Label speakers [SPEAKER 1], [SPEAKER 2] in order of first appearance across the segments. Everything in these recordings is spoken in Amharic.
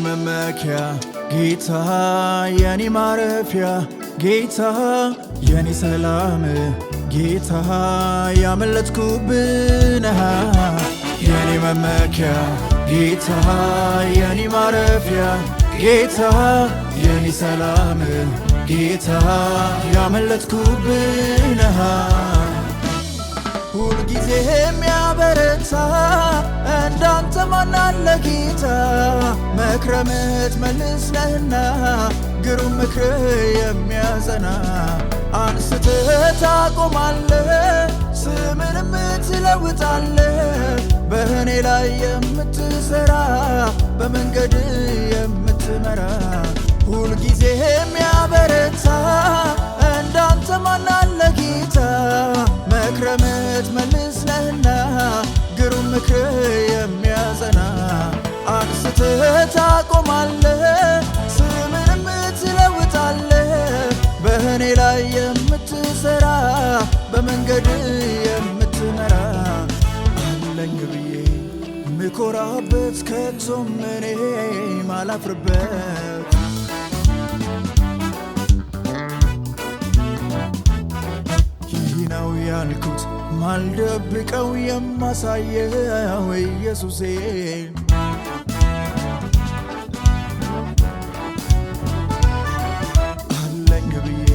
[SPEAKER 1] መመኪያ ጌታ የኔ ማረፊያ ጌታ የኔ ሰላም ጌታ ያመለጥኩብህ የኔ መመኪያ ጌታ የኔ ማረፊያ ጌታ የኔ ሰላም ጌታ ያመለጥኩብህ ሁል ጊዜ የሚያበረታ እንዳንተ ማን አለ ጌታ መክረምት መልስ ነህና ግሩም ምክር የሚያጸና አንስተህ ታቆማለህ ስምንም ትለውጣለህ በእኔ ላይ የምትሰራ በመንገድ የምትመራ ሁል ጊዜ የሚያበረታ እንዳንተ ማን አለ ጌታ መክረምት መልስ ነህና ግሩም ምክር የሚያጸና አንስተህ ታቆማለህ ስምንም ትለውጣለህ በእኔ ላይ የምትሰራ በመንገድ የምትመራ አለኝ ብዬ ምኮራበት ከቶም እኔ ማላፍርበት ነው ያልኩት ማልደብቀው የማሳየው ኢየሱሴ አለኝ ብዬ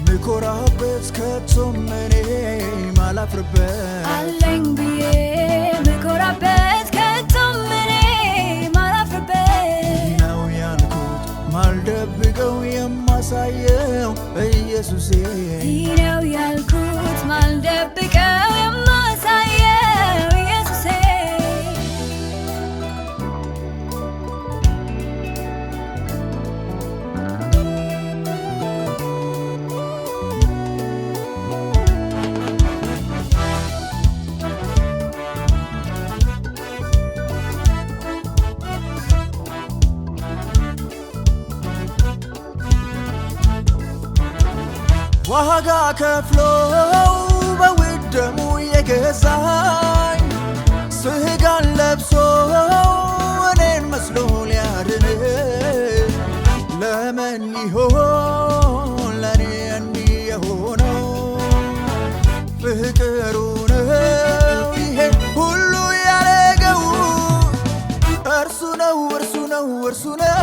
[SPEAKER 1] ምኮራበት ከቶም እኔ ማላፍርበት
[SPEAKER 2] አለኝ ብዬ ምኮራበት ከቶም እኔ ማላፍርበት
[SPEAKER 1] ነው ያልኩት ማልደብቀው የማሳየው ኢየሱሴ
[SPEAKER 2] ነው ያልኩት ማልደብቀው የማሳየው ኢየሱሴ
[SPEAKER 1] ዋጋ ከፍሎ በውድ ደሙ የገዛኝ ስጋን ለብሶ እኔን መስሎ ሊያድን ለምን ይሆን ለኔ እንዲህ የሆነው ፍቅሩ ነው ይሄ ሁሉ ያረገው እርሱ ነው እርሱ ነው እርሱ ነው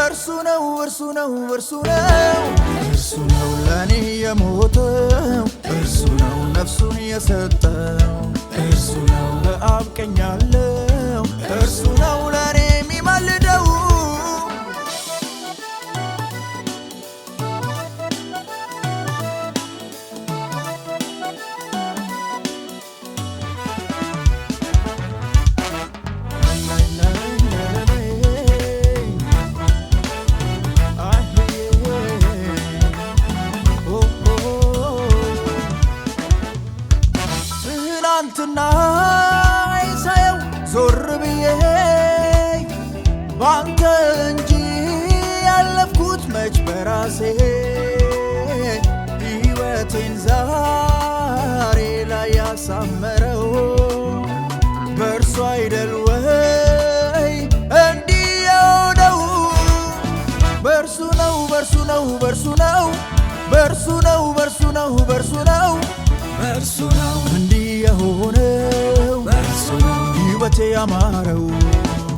[SPEAKER 1] እርሱ ነው እርሱ ነው እርሱ ነው እርሱ ነው ለኔ የሞተው እርሱ ነው ነፍሱን የሰጠው እርሱ ነው በአብ ቀኝ ያለው እርሱ ነው ለኔ የሚማልደው ትናንትና ሳየው ዞር ብዬ ባንተ እንጂ ያለፍኩት መች በራሴ ሕይወቴን ዛሬ ላይ ያሳመረው በእርሱ አይደል ወይ እንዲህ የሆነው በእርሱ ነው በእርሱ ነው በእርሱ ነው በእርሱ ነው በእርሱ ነው በእርሱ ነው በእርሱ ነው እንዲህ የሆነው በእርሱ ነው ሕይወቴ ያማረው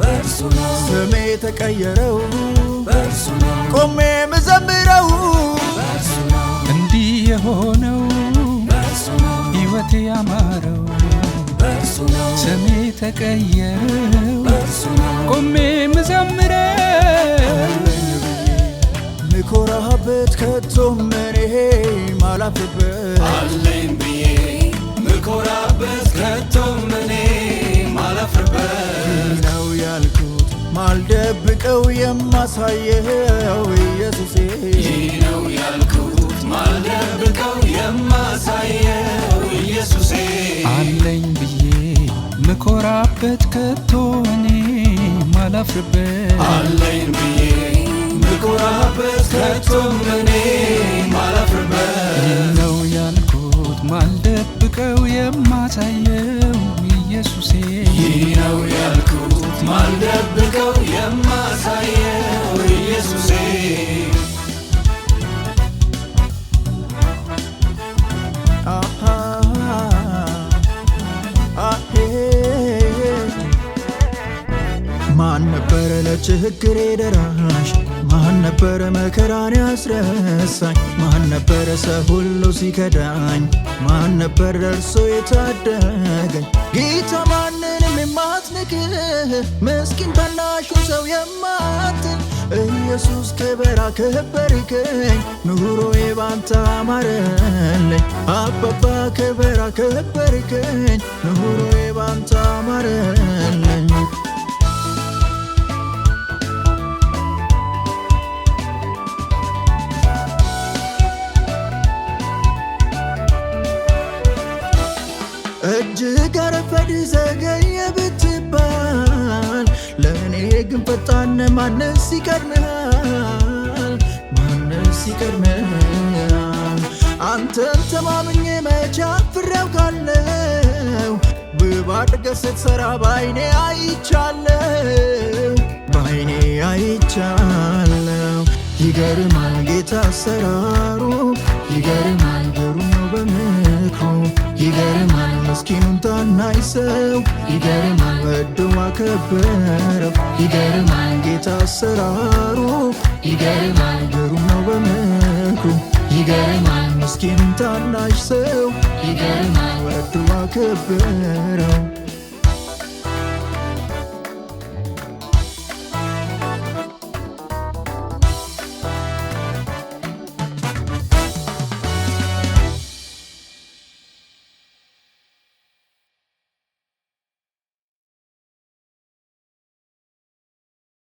[SPEAKER 1] በእርሱ ነው ስሜ ተቀየረው በእርሱ ነው ቆሜ ምዘምረው በእርሱ ነው
[SPEAKER 3] እንዲህ የሆነው
[SPEAKER 1] በእርሱ ነው
[SPEAKER 3] ሕይወቴ ያማረው
[SPEAKER 1] በእርሱ ነው
[SPEAKER 3] ስሜ ተቀየረው
[SPEAKER 1] በእርሱ ነው
[SPEAKER 3] ቆሜ ምዘምረው
[SPEAKER 1] ምኮራበት ከቶም እኔ ማላፍርበት
[SPEAKER 4] አለኝ ብዬ ምኮራበት ከቶም እኔ ማላፍርበት
[SPEAKER 1] ነው ያልኩት ማልደብቀው የማሳየው ኢየሱሴ
[SPEAKER 4] ነው ያልኩት ማልደብቀው የማሳየው ኢየሱሴ
[SPEAKER 3] አለኝ ብዬ ምኮራበት ከቶ እኔ ማላፍርበት
[SPEAKER 4] አለኝ ብዬ ምኮራበት ከቶም እኔ ማላፍርበት
[SPEAKER 3] ነው ያልኩት ማልደብቀው የማሳየው ኢየሱሴ
[SPEAKER 4] ነው ያልኩት ማልደብቀው ኢየሱሴ
[SPEAKER 1] ማን ነበረ ለችግሬ ደራሽ? ማን ነበረ መከራን ያስረሳኝ? ማን ነበረ ሰው ሁሉ ሲከዳኝ? ማን ነበር ደርሶ የታደገኝ? ጌታ ማንንም የማትንቅህ ምስኪን ታናሹን ሰው የማትል ኢየሱስ ክብር አከበርከኝ፣ ኑሮዬ ባንተ አማረልኝ። አባባ ክብር አከበርከኝ፣ ኑሮዬ ባንተ አማረልኝ። እጅግ አረፈድ ዘገየ ብትባል ለእኔ ግን ፈጣን ማንስ ይቀድምሃል? ማንስ ይቀድምሃል? አንተን ተማምኜ መቼ አፍሬ አውቃለሁ? ውብ አድርገህ ስትሠራ ባይኔ አይቻለሁ፣ ባይኔ አይቻለሁ። ይገርማል ጌታ አሰራሩ፣ ይገርማል ግሩም ነው በምክሩ። ይገርማል ምስኪኑን ታናሽ ሰው፣ ይገርማል ወዶ አከበረው። ይገርማል ጌታ አሰራሩ፣ ይገርማል ግሩም ነው በምክሩ። ይገርማል ምስኪኑን ታናሽ ሰው፣ ይገርማል ወዶ አከበረው።